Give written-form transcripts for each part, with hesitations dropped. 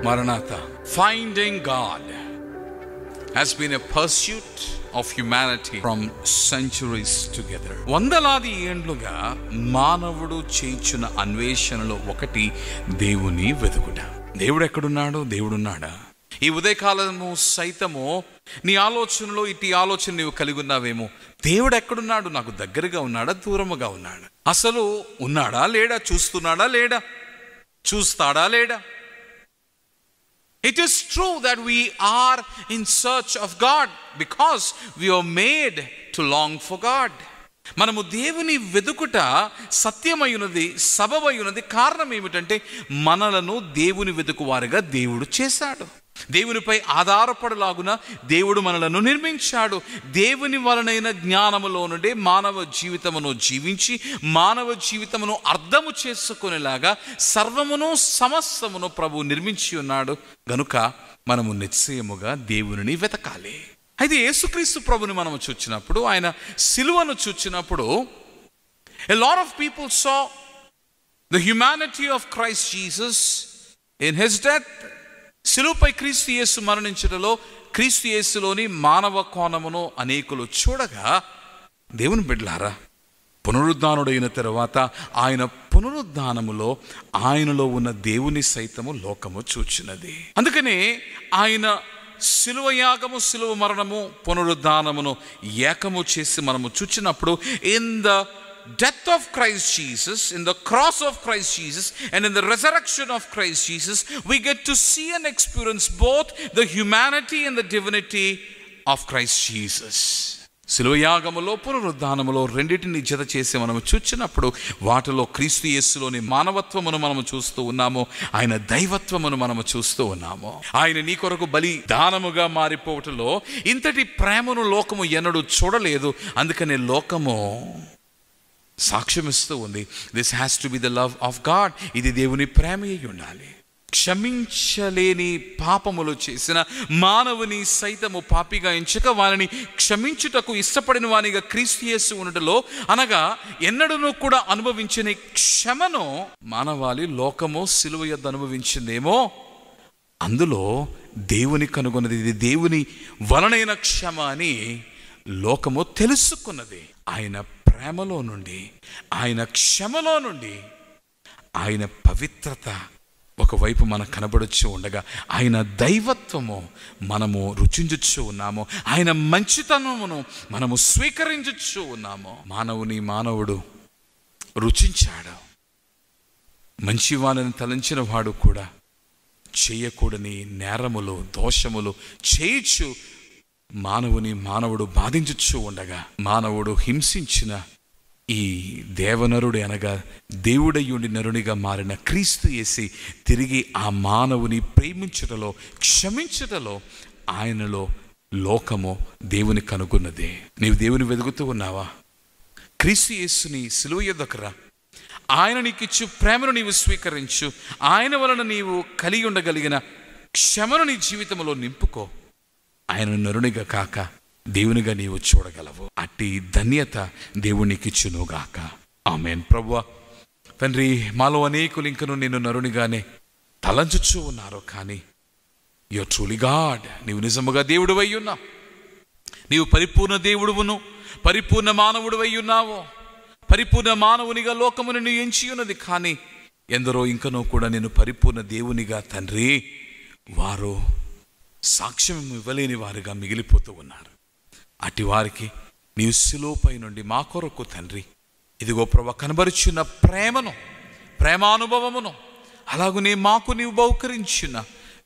Maranatha. Finding God has been a pursuit of humanity from centuries together. వందలాది ఏండ్లుగా మానవుడు చేయుచున్న అన్వేషణలో ఒకటి దేవుని వెతుకుట. దేవుడు ఎక్కడున్నాడు? దేవుడున్నాడా? ఈ ఉదయకాలము సైతము నీ ఆలోచనలో ఇటు ఆలోచన నీవు కలిగి ఉన్నావేమో. దేవుడు ఎక్కడున్నాడు? నాకు దగ్గరగా ఉన్నాడా? దూరముగా ఉన్నాడా? అసలు ఉన్నాడా లేడా? చూస్తున్నాడా లేడా? చూస్తాడా లేడా? It is true that we are in search of God because we are made to long for God. మనము దేవుని వెదుకుట సత్యమైనది, సబబైనది. కారణం ఏమిటంటే మనలను దేవుని వెతుకువారుగా దేవుడు చేశాడు. దేవునిపై ఆధారపడలాగున దేవుడు మనలను నిర్మించాడు. దేవుని వలనైన జ్ఞానములో నుండి మానవ జీవితమును జీవించి మానవ జీవితమును అర్థము చేసుకునేలాగా సర్వమును సమస్తమును ప్రభు నిర్మించి ఉన్నాడు. గనుక మనము నిశ్చయముగా దేవునిని వెతకాలి. అయితే యేసుక్రీస్తు ప్రభుని మనము చూచినప్పుడు, ఆయన సిలువను చూచినప్పుడు, a lot of people saw the humanity of Christ Jesus in his death. సిలువపై క్రీస్తు యేసు మరణించటలో క్రీస్తు యేసులోని మానవ కోణమును అనేకులు చూడగా, దేవుని బిడ్డలారా, పునరుద్ధానుడైన తరువాత ఆయన పునరుద్ధానములో ఆయనలో ఉన్న దేవుని సైతము లోకము చూచినది. అందుకనే ఆయన సిలువ యాగము, సిలువ మరణము, పునరుద్ధానమును ఏకము చేసి మనము చూచినప్పుడు, in the death of Christ Jesus, in the cross of Christ Jesus, and in the resurrection of Christ Jesus, we get to see and experience both the humanity and the divinity of Christ Jesus. శిలువయాగములో పునరుద్ధానములో రెండింటిని జత చేసి మనము చూచినప్పుడు వాటిలో క్రీస్తు యేసులోని మానవత్వమును మనము చూస్తూ ఉన్నాము, ఆయన దైవత్వమును మనము చూస్తూ ఉన్నాము. ఆయన నీ కొరకు బలి దానముగా మారిపోవటంలో ఇంతటి ప్రేమను లోకము ఎన్నడూ చూడలేదు. అందుకనే లోకము సాక్ష్యమిస్తూ ఉంది, this has to be the love of God. ఇది దేవుని ప్రేమ అయి ఉండాలి. క్షమించలేని పాపములు చేసిన మానవుని సైతము పాపిగా ఎంచక వారిని క్షమించుటకు ఇష్టపడిన వానిగా క్రీస్తు యేసు ఉండటంలో, అనగా ఎన్నడూ కూడా అనుభవించని క్షమను మానవాళి లోకము సిలువ యొద్ద అనుభవించిందేమో, అందులో దేవుని కనుగొన్నది. ఇది దేవుని వలనైన క్షమ అని లోకము తెలుసుకున్నది. ఆయన ప్రేమలో నుండి, ఆయన క్షమలో నుండి, ఆయన పవిత్రత ఒకవైపు మనకు కనబడుచు ఉండగా, ఆయన దైవత్వము మనము రుచించుచు ఉన్నాము, ఆయన మంచితనమును మనము స్వీకరించుచు ఉన్నాము. మానవుడు రుచించాడు. మంచివాళ్ళని తలంచిన వాడు కూడా చేయకూడని నేరములు, దోషములు చేయిచు మానవుడు బాధించుచు ఉండగా, మానవుడు హింసించిన ఈ దేవనరుడు అనగా దేవుడయ్యుండి నరునిగా మారిన క్రీస్తు యేసు తిరిగి ఆ మానవుని ప్రేమించుటలో, క్షమించుటలో ఆయనలో లోకము దేవుని కనుగొన్నది. నీవు దేవుని వెతుకుతూ ఉన్నావా? క్రీస్తు యేసుని సిలువ యొద్దకు రా. ఆయన నీకిచ్చు ప్రేమను నీవు స్వీకరించు. ఆయన వలన నీవు కలిగి ఉండగలిగిన క్షమను నీ జీవితంలో నింపుకో. ఆయన నరునిగా కాక దేవునిగా నీవు చూడగలవు. అట్టి ధన్యత దేవునికిచ్చునుగాక. ఆమేన్. ప్రభువా తండ్రి, మాలో అనేకులు ఇంకను నిన్ను నరునిగానే తలంచుచూ ఉన్నారు. కానీ యు ఆర్ ట్రూలీ గాడ్. నీవు నిజముగా దేవుడు అయి ఉన్నావు. నీవు పరిపూర్ణ దేవుడువును, పరిపూర్ణ మానవుడు అయి ఉన్నావు. పరిపూర్ణ మానవునిగా లోకమును నీవు ఎంచి ఉన్నది. కానీ ఎందరో ఇంకనూ కూడా నేను పరిపూర్ణ దేవునిగా తండ్రి వారు సాక్ష్యం ఇవ్వలేని వారుగా మిగిలిపోతూ ఉన్నారు. అటు వారికి నీవు సిలువపై నుండి మా కొరకు తండ్రి ఇదిగో ప్రభు కనబరుచున్న ప్రేమను, ప్రేమానుభవమును, అలాగనే మాకు నీవు బహుకరించిన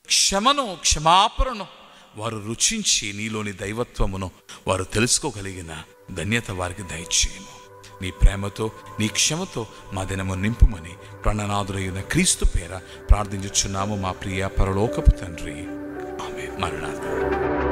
క్షమను, క్షమాపణను వారు రుచించి నీలోని దైవత్వమును వారు తెలుసుకోగలిగిన ధన్యత వారికి దయచేయము. నీ ప్రేమతో, నీ క్షమతో మా దినము నింపుమని ప్రాణనాథుడైన క్రీస్తు పేర ప్రార్థించుచున్నాము మా ప్రియ పరలోకపు తండ్రి. ఆమేన్. మరణాలు.